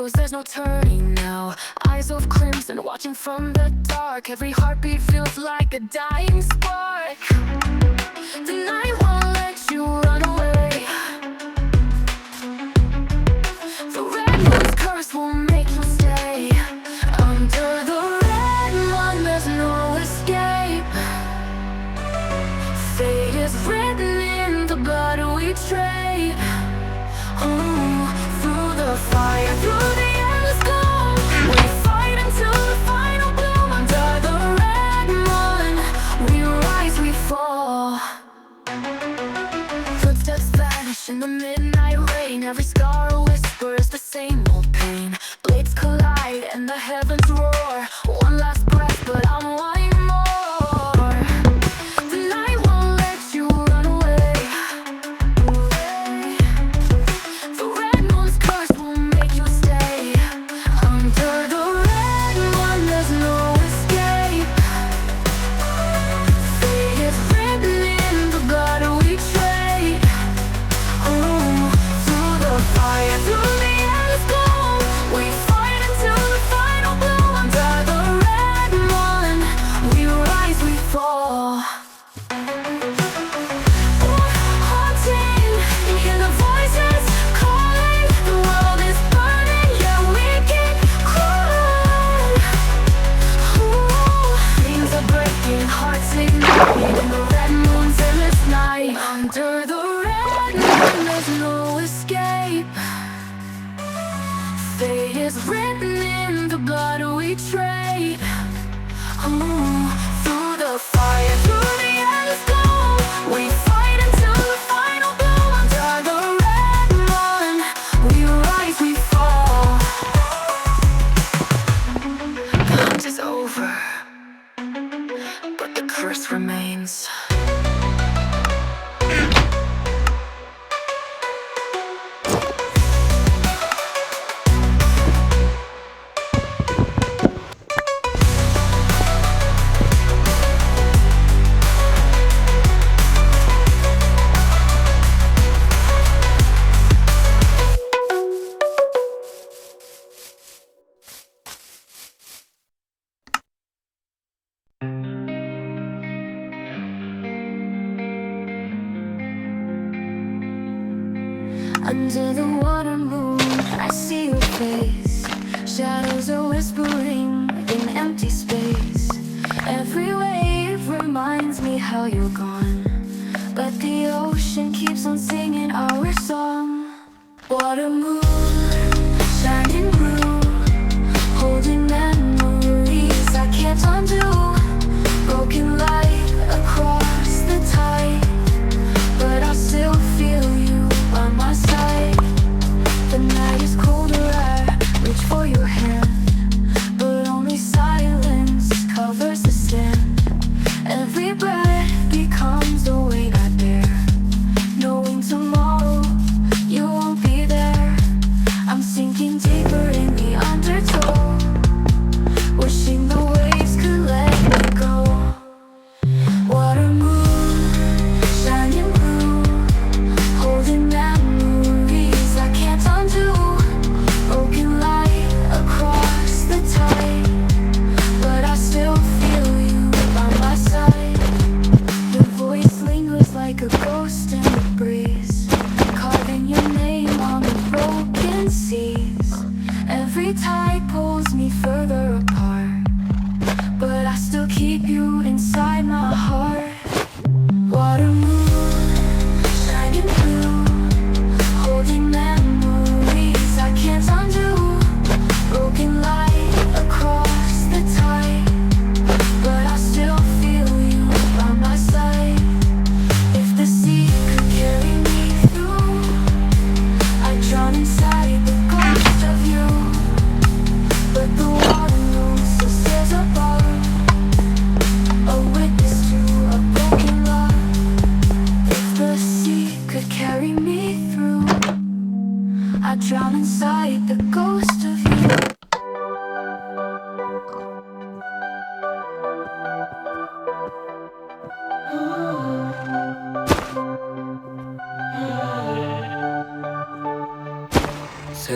close, there's no turning now. Eyes of crimson, watching from the dark. Every heartbeat feels like a dying spark. The night won't let you run away. The red moon's curse won't make you stay. Under the red moon, there's no escape. Fate is written in the blood we trade. Through the fire, through the endless gloom, we fight until the final bloom. Under the red moon, we rise, we fall. Footsteps vanish in the midnight rain. Every scar whispers the same old pain. Blades collide and the heavens roar. One last breath, but I'm wanting more. The night won't let you run away. The red moon's curse won't make you stay. Under the red moon, there's no escape. Fate is written in the blood we trade. Through the fire, through the endless gloom, we fight until the final bloom. Under the red moon, we rise, we fall. Haunting, you hear the voices calling. The world is burning, yet we keep crawling. Dreams are breaking, hearts igniting in the red moon's endless night. Under the red moon, there's no escape. Fate is written in the blood we trade. Through the fire, through the endless gloom, we fight until the final bloom. Under the red moon, we rise, we fall. The hunt is over, but the curse remains. Under the water moon, I see your face. Shadows are whispering in empty space. Every wave reminds me how you're gone, but the ocean keeps on singing our song. Water moon, shining blue, holding memories I can't undo. Broken light across the tide, but I still feel you by my side. The night is colder, I reach for your hand, but only silence covers the stand. Every breath becomes a weight I bear, knowing tomorrow you won't be there.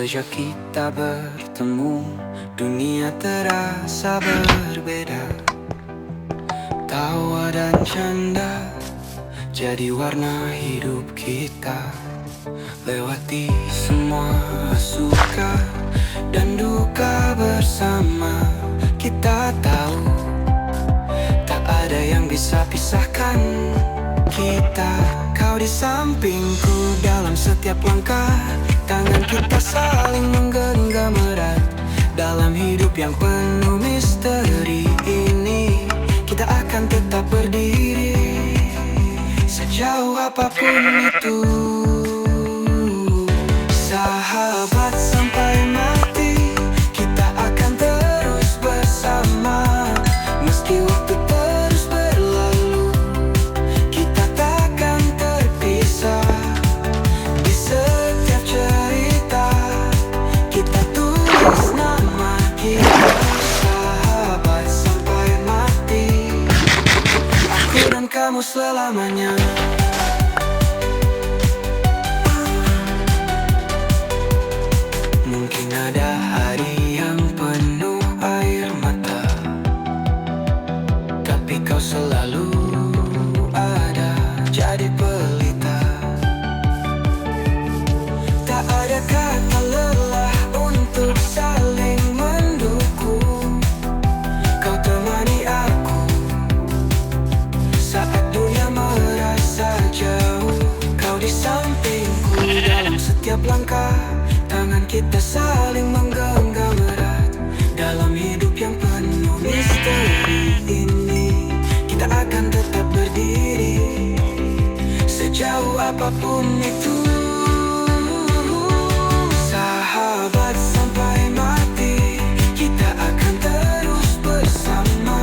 sejak kita bertemu, dunia terasa berbeda. Tawa dan canda jadi warna hidup kita. Lewati semua suka dan duka bersama. Kita tahu tak ada yang bisa pisahkan kita. Kau di sampingku dalam setiap langkah. Tangan kita saling menggenggam erat. Dalam hidup yang penuh misteri ini, kita akan tetap berdiri sejauh apapun itu. Sahabat sampai mati, kita akan terus bersama. Meski waktu terus berlalu, kita takkan terpisah. Di setiap cerita, kita tulis nama kita. Sahabat sampai mati, aku dan kamu selamanya. Mungkin ada hari yang penuh air mata, tapi kau selalu ada jadi pelita. Tak ada kata lelah untuk saling mendukung. Kau temani aku saat dunia merasa jauh. Kau di sampingku dalam setiap langkah. Tangan kita saling menggenggam erat. Dalam hidup yang penuh misteri ini, kita akan tetap berdiri sejauh apapun itu. Sahabat sampai mati, kita akan terus bersama.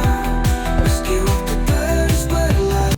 Meski waktu terus berlalu.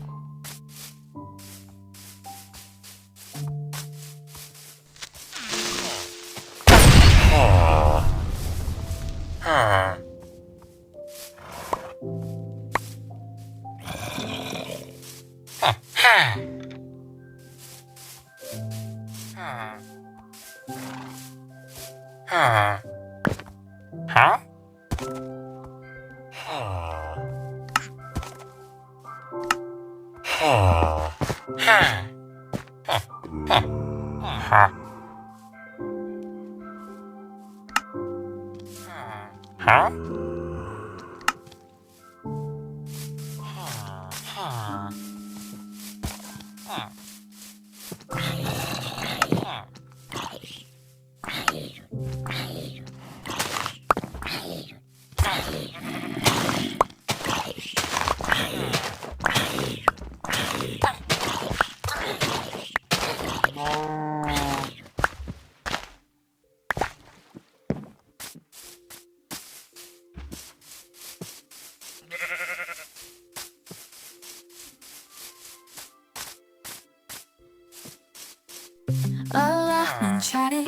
Lelah mencari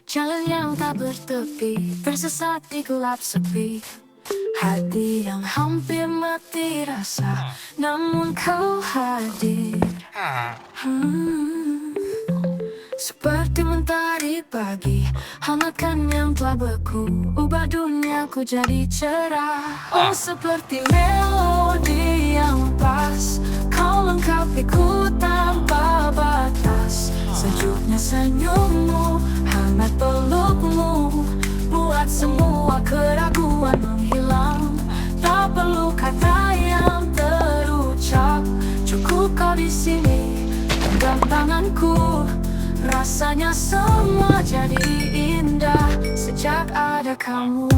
jalan yang tak bertepi, tersesat di gelap sepi. Hati yang hampir mati rasa, namun kau hadir. Seperti mentari pagi, hangatkan yang telah beku, ubah duniaku jadi cerah. Oh, seperti melodi yang pas, kau lengkapiku tanpa batas. Sejuknya senyummu, hangat pelukmu, buat semua keraguan menghilang. Tak perlu kata yang terucap, cukup kau di sini, genggam tanganku. Rasanya semua jadi indah sejak ada kamu.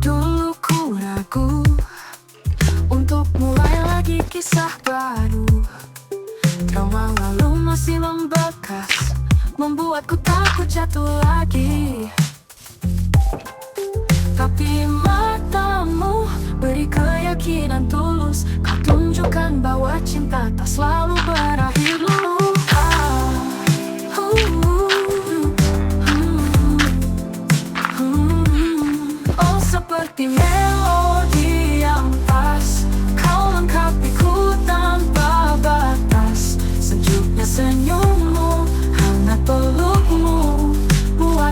Dulu ku ragu untuk mulai lagi kisah baru. Trauma lalu masih membekas, membuatku takut jatuh lagi. Tapi matamu beri keyakinan tulus, kau tunjukkan bahwa cinta tak selalu berakhir dulu. Oh, seperti melodi yang pas, kau lengkapiku tanpa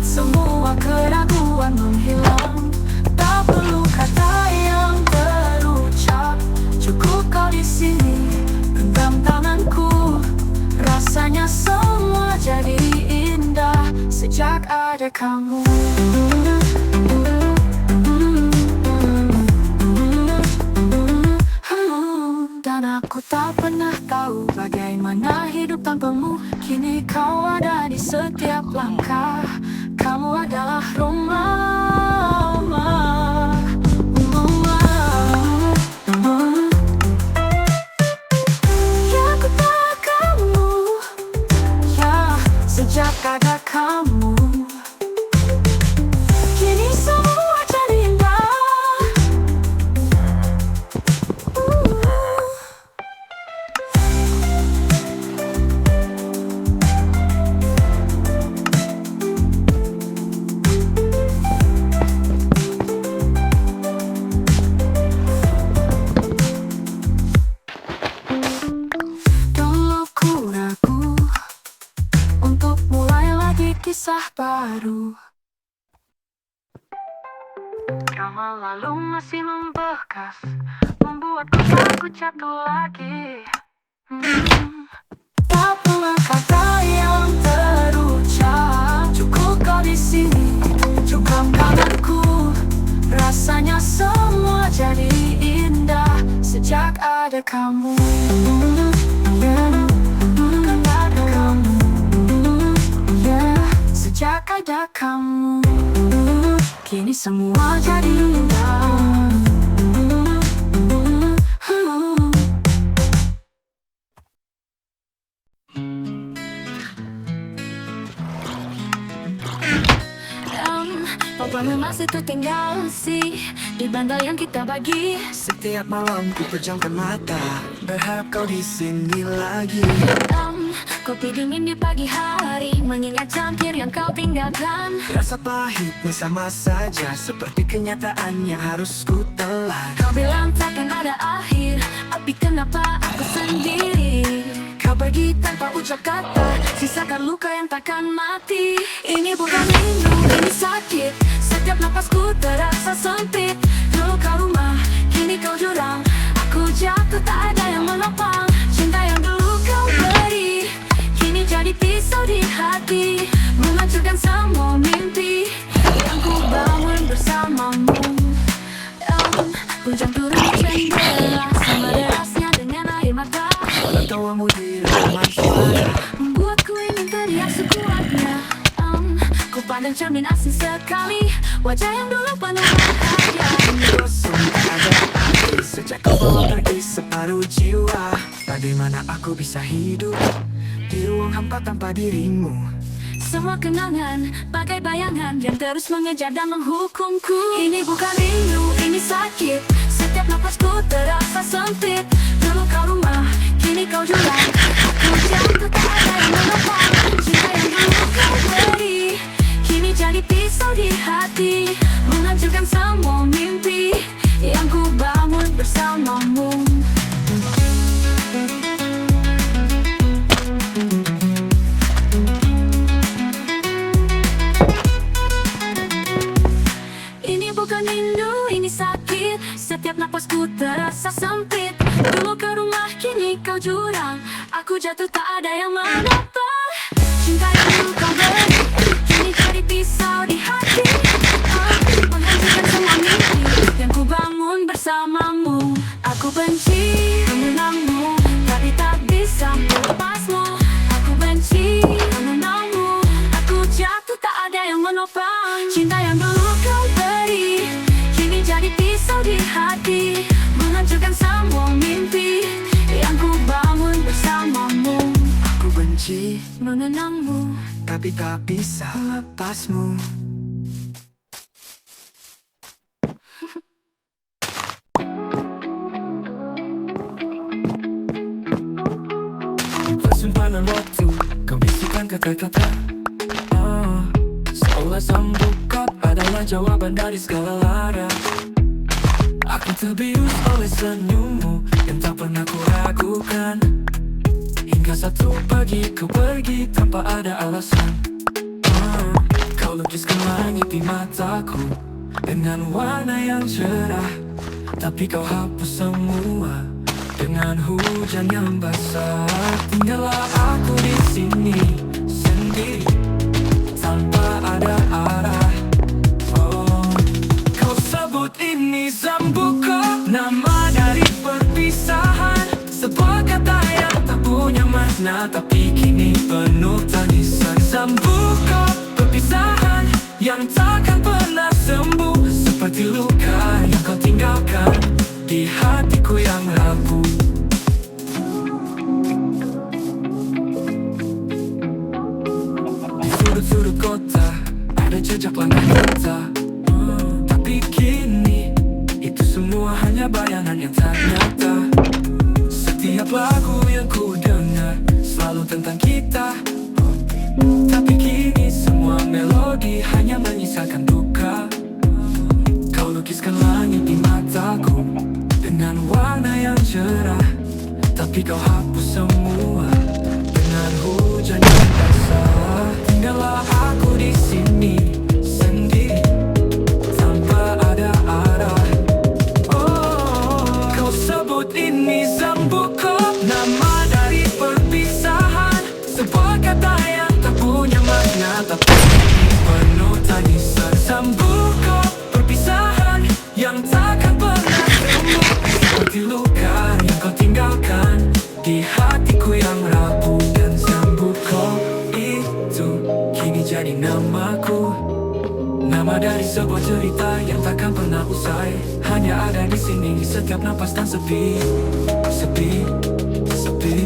membuat semua keraguan menghilang. Tak perlu kata yang terucap, cukup kau di sini genggam tanganku. Rasanya semua jadi indah sejak ada kamu. Dan aku tak pernah tahu bagaimana hidup tanpamu. Kini kau ada di setiap langkah. Kamu adalah rumah. Ya aku tak kamu. Ya sejak ada kamu, kini semua jadi indah. Dulu ku ragu untuk mulai lagi kisah baru. Drama lalu masih membekas, membuatku takut jatuh lagi. Tak pernah kata yang terucap, cukup kau di sini genggam tanganku. Rasanya semua jadi indah sejak ada kamu. Ada kamu. Sejak ada kamu, kini semua jadi indah. Papamu masih tertinggal sih di bandar yang kita bagi. Setiap malam ku pejamkan mata, berharap kau di sini lagi. Kopi dingin di pagi hari, mengingat cangkir yang kau tinggalkan. Rasa pahitnya sama saja, seperti kenyataan yang harus ku telan. Kau bilang takkan ada akhir, tapi kenapa aku sendiri? Kau pergi tanpa ucap kata, sisakan luka yang takkan mati. Ini bukan rindu, ini sakit. Setiap napasku terasa sempit. Dulu kau rumah, kini kau jurang. Aku jatuh tak ada yang menopang. Cinta yang dulu kau beri, kini jadi pisau di hati, menghancurkan semua mimpi yang ku bangun bersamamu. Hujan turun jendela, sama derasnya dengan air mata. Tawamu di rumah suara, Membuatku ingin teriak sekuatnya. Ku pandang cermin asing sekali, wajah yang dulu penuh bahagia. kosong tak ada arti. Sejak kau bawa pergi separuh jiwa, bagaimana aku bisa hidup di ruang hampa tanpa dirimu? Semua kenangan bagai bayangan yang terus mengejar dan menghukumku. Ini bukan rindu, ini sakit. Setiap napasku terasa sempit. Dulu kau rumah, kini kau jurang. Aku jatuh tak ada yang menopang. Cinta yang dulu kau beri, kini jadi pisau di hati, menghancurkan semua mimpi yang ku bangun bersamamu. Ini bukan rindu, ini sakit. Setiap napasku terasa sempit. Dulu ke rumah, kini kau jurang. Aku jatuh tak ada yang menopang. Cinta yang dulu kau beri, kini jadi pisau di hati, menghancurkan semua mimpi yang ku bangun bersamamu. Aku benci mengenangmu, tapi tak bisa melepasmu. Aku benci mengenangmu, aku jatuh tak ada yang menopang. Cinta yang dulu kau beri, kini jadi pisau di hati, menghancurkan semua mimpi yang ku bangun bersamamu. Aku benci, Mengenangmu, tapi tak bisa lepasmu. Persimpanan waktu, kau bisikan kata-kata, seolah sambut kot adalah jawaban dari segala lara. Aku terbius oleh senyummu yang tak pernah ku ragukan. Hingga satu pagi kau pergi tanpa ada alasan. Kau Kau lukiskan langit di mataku dengan warna yang cerah, tapi kau hapus semua dengan hujan yang basah. Tinggallah aku di sini sendiri tanpa ada arah. Oh, kau sebut ini Zambuco, nama dari perpisahan, sebuah kata yang tak punya makna tapi kini penuh tangisan. Zambuco, perpisahan yang takkan pernah sembuh, seperti luka yang kau tinggalkan di hatiku yang rapuh. Di sudut-sudut kota ada jejak langkah kita, tapi kini itu semua hanya bayangan yang tak nyata. Setiap lagu yang ku dengar selalu tentang kita, tapi kini semua melodi hanya menyisakan duka. Kau lukiskan langit di mataku dengan warna yang cerah, tapi kau hapus semua dengan hujan yang basah. Tinggallah aku di sini sendiri tanpa ada arah. Oh, kau sebut ini Zambuco, nama dari perpisahan, sebuah kata yang tak punya makna tapi penuh tangisan. Zambuco, perpisahan yang takkan pernah sembuh, seperti luka yang kau tinggalkan di hatiku yang rapuh. Dan Zambuco itu kini jadi namaku, nama dari sebuah cerita yang takkan pernah usai, hanya ada di sini di setiap napas dan sepi, sepi, sepi,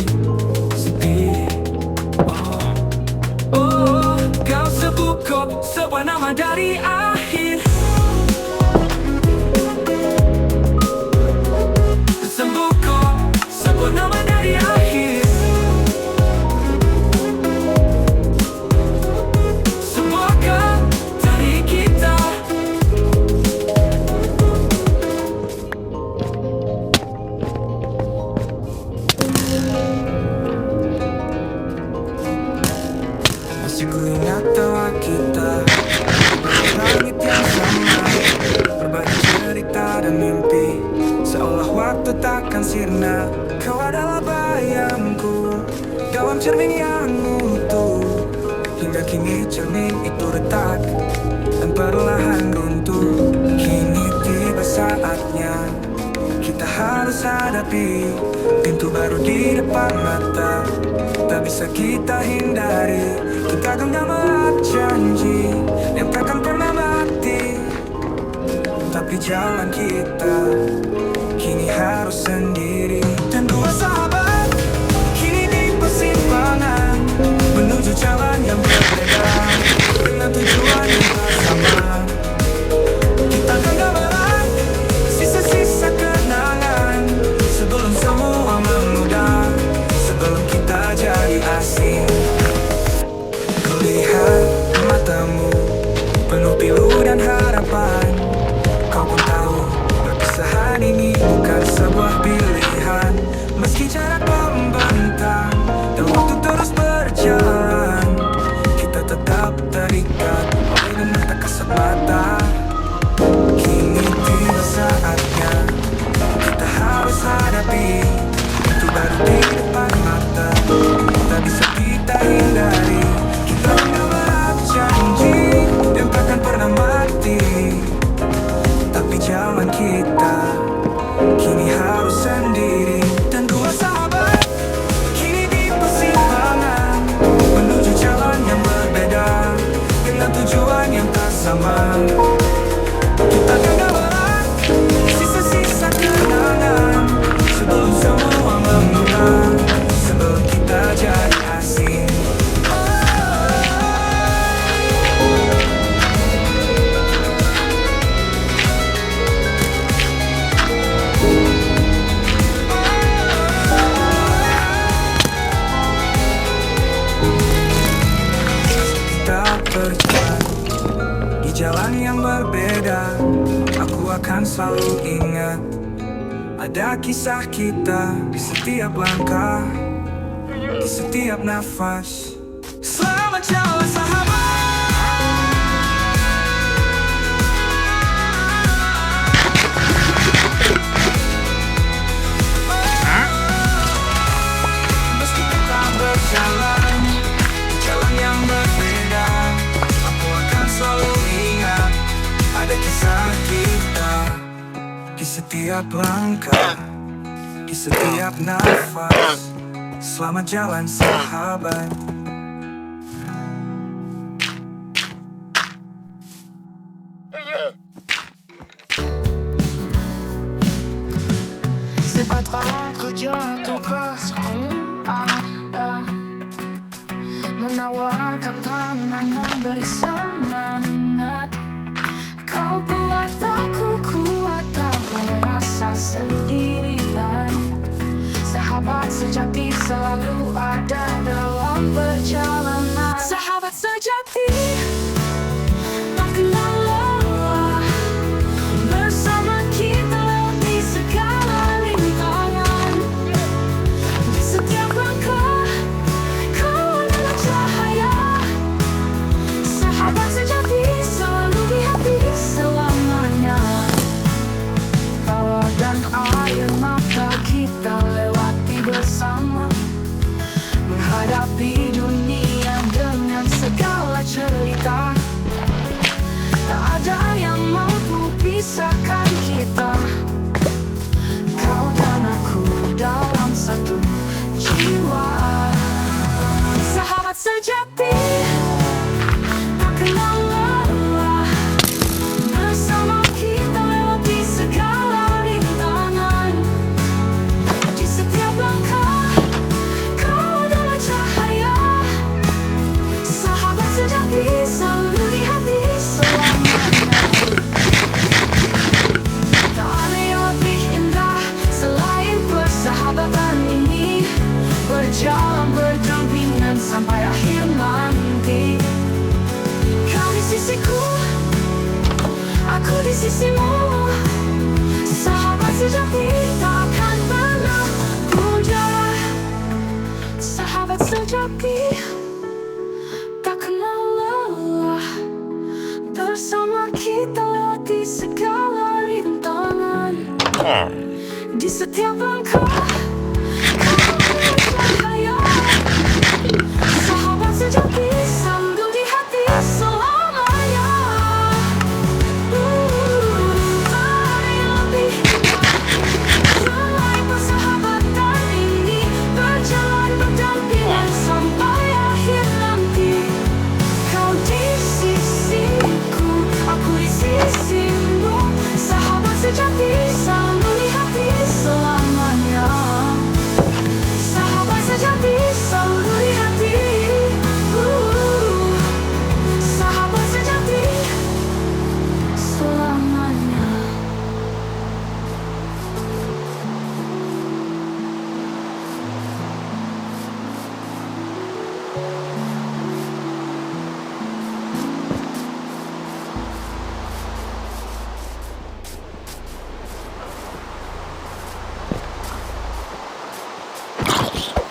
sepi. Oh, oh, kau Zambuco, sebuah nama dari akhir. Zambuco, sebuah nama dari akhir. Sebuah kata dari kita. Masih ku ingat tawa kita, langit yang sama, berbagi cerita dan mimpi, seolah waktu takkan sirna. Kau adalah bayangku dalam cermin yang utuh, hingga kini cermin itu retak dan perlahan runtuh. Kini tiba saatnya kita harus hadapi pintu baru di depan mata, tak bisa kita hindari. Kita genggam erat janji yang takkan pernah mati, tapi jalan kita kini harus sendiri. Dan dua sahabat kini di persimpangan menuju jalan yang berbeda dengan tujuan yang tak sama. Kita genggam erat sisa-sisa kenangan sebelum semua memudar, sebelum kita jadi asing. Kulihat matamu penuh pilu dan harapan, kau pun tahu perpisahan ini bukan sebuah pilihan. Meski jarak membentang dan waktu terus berjalan, kita tetap terikat oleh mata kasat mata. Kini tiba saatnya kita harus hadapi pintu baru di depan mata, tak bisa kita hindari. Kita mengerat janji yang takkan pernah mati, tapi jalan kita kini harus sendiri. Dan dua sahabat kini di persimpangan menuju jalan yang berbeda dengan tujuan yang tak sama. Kita genggam erat sisa-sisa kenangan sebelum semua memudar, sebelum kita jadi asing. Berjalan di jalan yang berbeda, aku akan selalu ingat ada kisah kita di setiap langkah, di setiap nafas. Selamat jalan sahabat. setiap langkah, di setiap nafas. Selamat jalan sahabat. Cepat aku jatuh ke sana, menawarkan tangan memberi semangat. Kau buat aku kuat tak merasa sendirian. Sahabat sejati selalu ada dalam perjalanan. Sahabat sejati tak kenal lelah, bersama kita lewati segala rintangan. Di setiap langkah kau adalah cahaya. Sahabat sejati selalu di hati selamanya. Tawa dan air mata kita lewati bersama, menghadapi dunia dengan segala cerita. Tak ada yang mampu pisahkan kita. Kau dan aku dalam satu jiwa. Sahabat sejati tak kenal lelah, bersama kita lewati segala rintangan. Di setiap langkah kau adalah cahaya. Sahabat sejati selalu di hati selamanya. Tak ada yang lebih indah selain persahabatan ini, berjalan berdampingan sampai akhir nanti. Kau di sisiku, aku di sisimu. Sahabat sejati tak akan pernah pudar. Sahabat sejati tak kenal lelah, bersama kita lewati segala rintangan. Di setiap langkah kau adalah cahaya. Sahabat sejati selalu di hati selamanya. Tak ada yang lebih indah selain persahabatan ini, berjalan berdampingan sampai akhir nanti. Kau di sisiku, aku di sisimu. Sahabat sejati selalu di hati selamanya. Sahabat sejati selalu di hati. Sahabat sejati selamanya.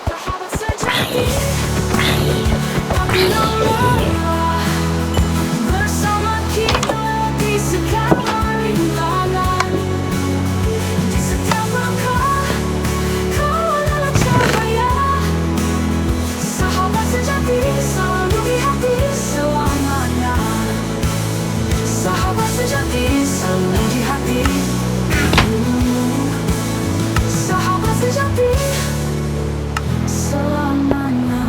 Sahabat sejati tak kenal lelah, bersama kita lewati segala rintangan. Di setiap langkah kau adalah cahaya. Sahabat sejati selalu di hati selamanya. Sahabat sejati selalu di hati. Sahabat sejati selamanya.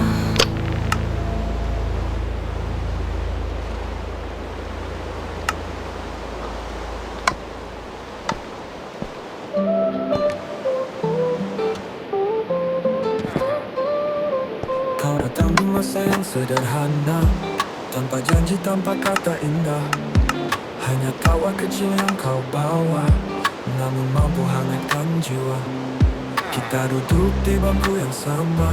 Kau datang di masa yang sederhana, tanpa janji, tanpa kata indah. Hanya tawa kecil yang kau bawa, namun mampu hangatkan jiwa. Kita duduk di bangku yang sama,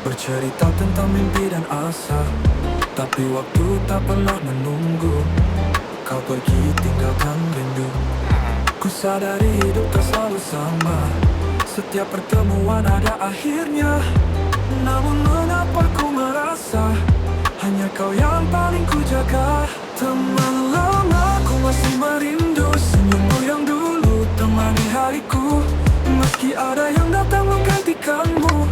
bercerita tentang mimpi dan asa. Tapi waktu tak pernah menunggu, kau pergi tinggalkan rindu. Ku sadari hidup tak selalu sama, setiap pertemuan ada akhirnya. Namun mengapa ku merasa hanya kau yang paling ku jaga. Teman lama, ku masih merindu senyummu yang dulu temani hariku. Meski ada yang datang menggantikanmu,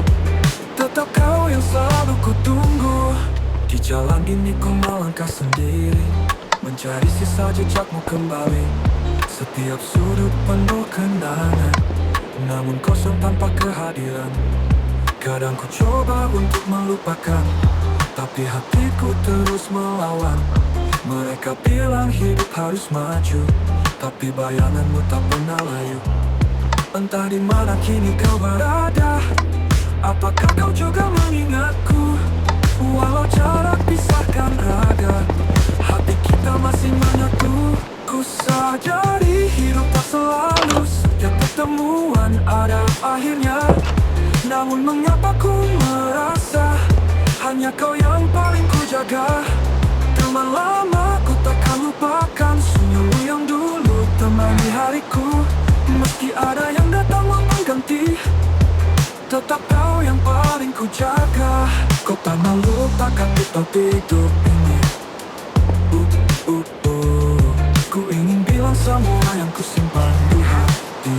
tetap kau yang selalu ku tunggu. Di jalan ini ku melangkah sendiri, mencari sisa jejakmu kembali. Setiap sudut penuh kenangan, namun kosong tanpa kehadiran. Kadang ku coba untuk melupakan, tapi hatiku terus melawan. Mereka bilang hidup harus maju, tapi bayanganmu tak pernah layu. Entah di mana kini kau berada, apakah kau juga mengingatku? Walau jarak pisahkan raga, hati kita masih menyatu. Ku sadari hidup tak selalu setiap pertemuan ada akhirnya. Namun mengapa ku merasa hanya kau yang paling ku jaga? Teman lama ku takkan lupakan, senyummu yang dulu temani hariku. Meski ada yang datang mengganti, tetap kau yang paling ku jaga. Kau tak malu takkan tetap hidup ini. Ku ingin bilang semua yang ku simpan di hati,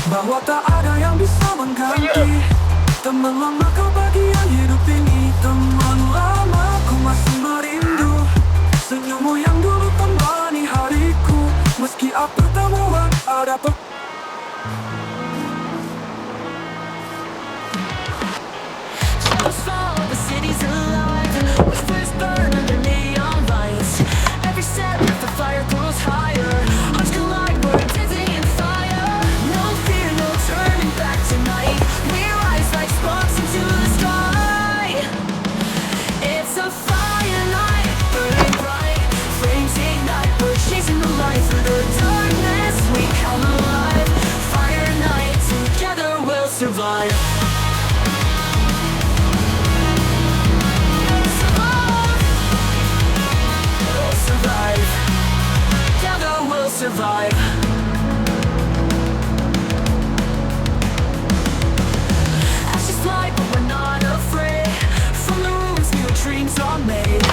bahwa tak ada yang bisa mengganti. Teman lama kau bagian hidup ini. Teman lama ku masih merindu senyummu yang dulu temani hariku. Meski apa temuan ada Shadows fall, the city's alive. Whispers burn under neon lights. Every step, the fire grows higher. Hearts collide, we're dancing in fire. No fear, no turning back tonight. We rise like sparks into the sky. It's a fire night, burning bright. Flames ignite, we're chasing the light through the darkness. We come alive. Fire night, together we'll survive. Survive. Ashes fly, but we're not afraid. From the ruins, new dreams are made.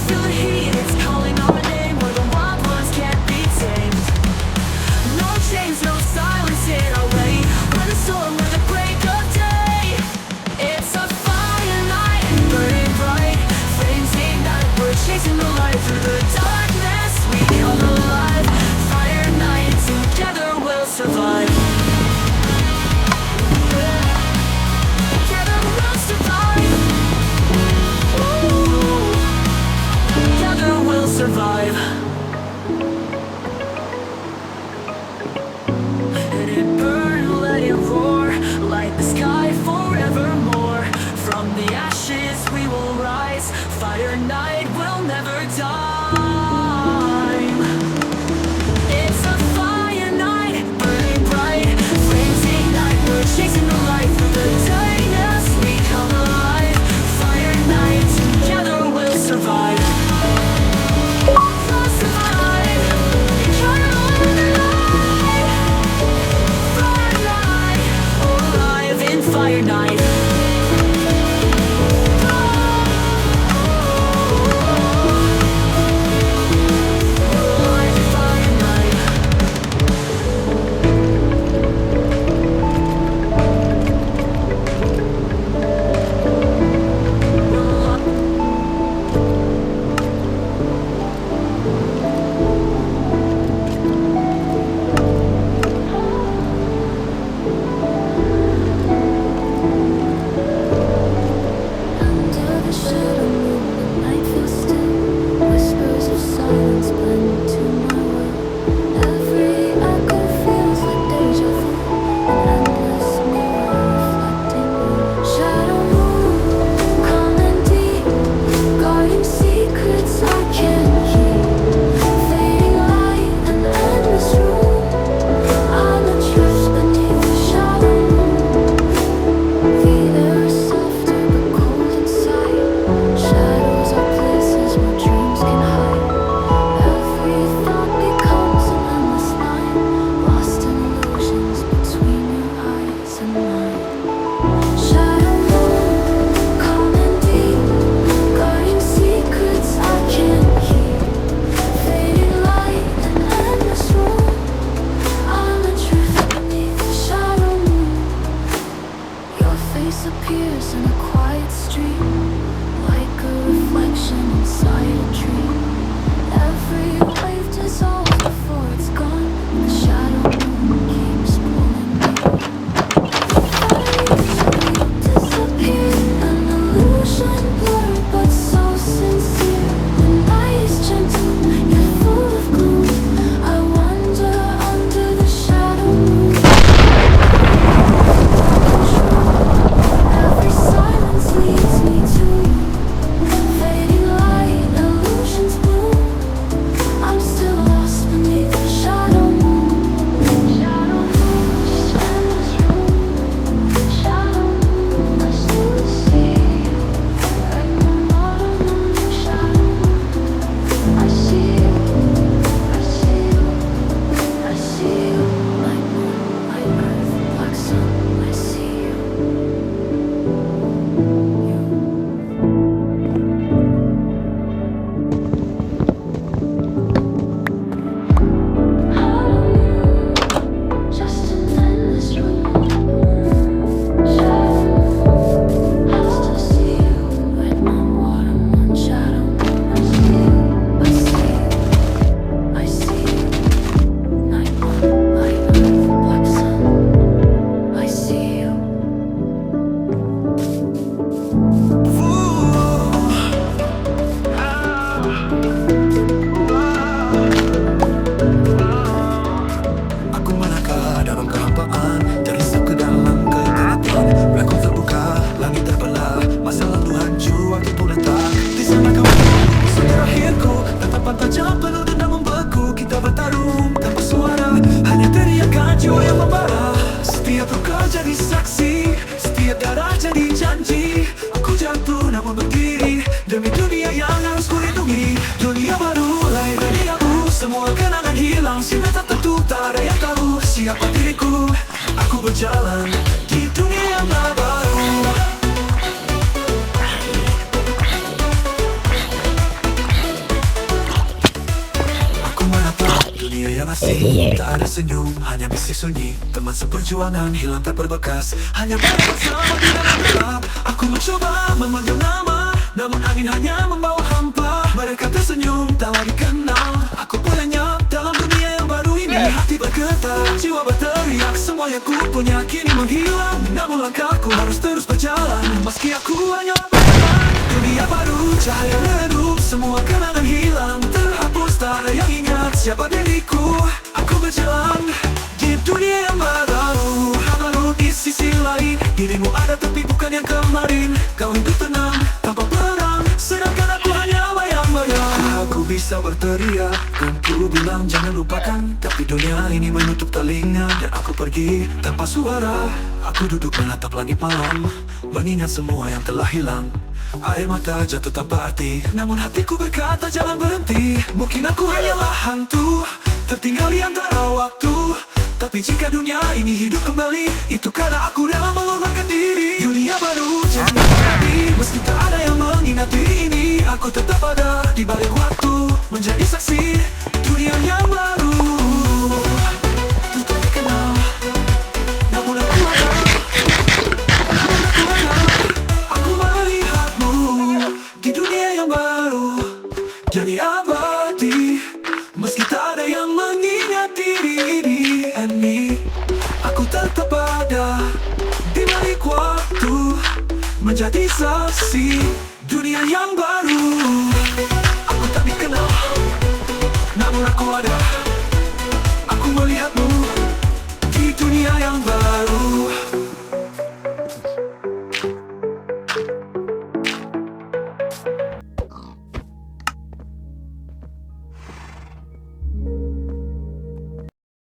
Feel the heat, it's calling our name. Where the wild ones can't be tamed. No chains, no silence in our way. We're the storm, we're the break of day. It's a fire night, burning bright. Flames ignite, we're chasing the light through the darkness. We come alive. Fire night, together we'll survive. Together we'll survive. Ooh. Together we'll survive. Let it burn, let it roar. Light the sky forevermore. From the ashes we will rise. Fire night will never die. Chasing the light through the darkness, we come alive. Fire night, together we'll survive. We'll survive. Together we'll survive. Fire night, alive in fire night. Dunia baru, lahir dari aku. Semua kenangan hilang, siapa tak tentu, tak ada yang tahu siapa diriku. Aku berjalan di dunia yang baru. Aku menatap dunia yang asing, tak ada senyum, hanya bisik sunyi. Teman seperjuangan hilang tak berbekas, hanya mereka bersama di dalam gelap. Aku mencoba memanggil nama, namun angin hanya membawa hampa. Mereka tersenyum, tak lagi kenal. Aku pun lenyap dalam dunia yang baru ini. Hati bergetar, jiwa berteriak, semua yang ku punya kini menghilang. Namun langkahku harus terus berjalan, meski aku hanya berjalan. Dunia baru, cahaya redup, semua kenangan hilang, terhapus, tak ada yang ingat siapa diriku. Aku berjalan di dunia yang baru. Baru di sisi lain, dirimu ada tapi bukan yang kemarin. Kau hidup tenang, tanpa perang, sedangkan aku hanya bayang-bayang. Aku bisa berteriak dan ku bilang jangan lupakan, tapi dunia ini menutup telinga dan aku pergi tanpa suara. Aku duduk menatap langit malam, mengingat semua yang telah hilang. Air mata jatuh tanpa arti, namun hatiku berkata jangan berhenti. Mungkin aku hanyalah hantu, tertinggal di antara waktu. Tapi jika dunia ini hidup kembali, itu karena aku rela mengorbankan diri. Dunia baru jangan terjadi, meski tak ada yang mengingat diri ini. Aku tetap ada di balik waktu, menjadi saksi dunia yang baru. Tentu dikenal, namun aku ada. Aku melihatmu di dunia yang baru, jadi abadi, meski tak ada yang mengingat diri ini. Aku tetap ada di balik waktu, menjadi saksi dunia yang baru. Aku tak dikenal, namun aku ada.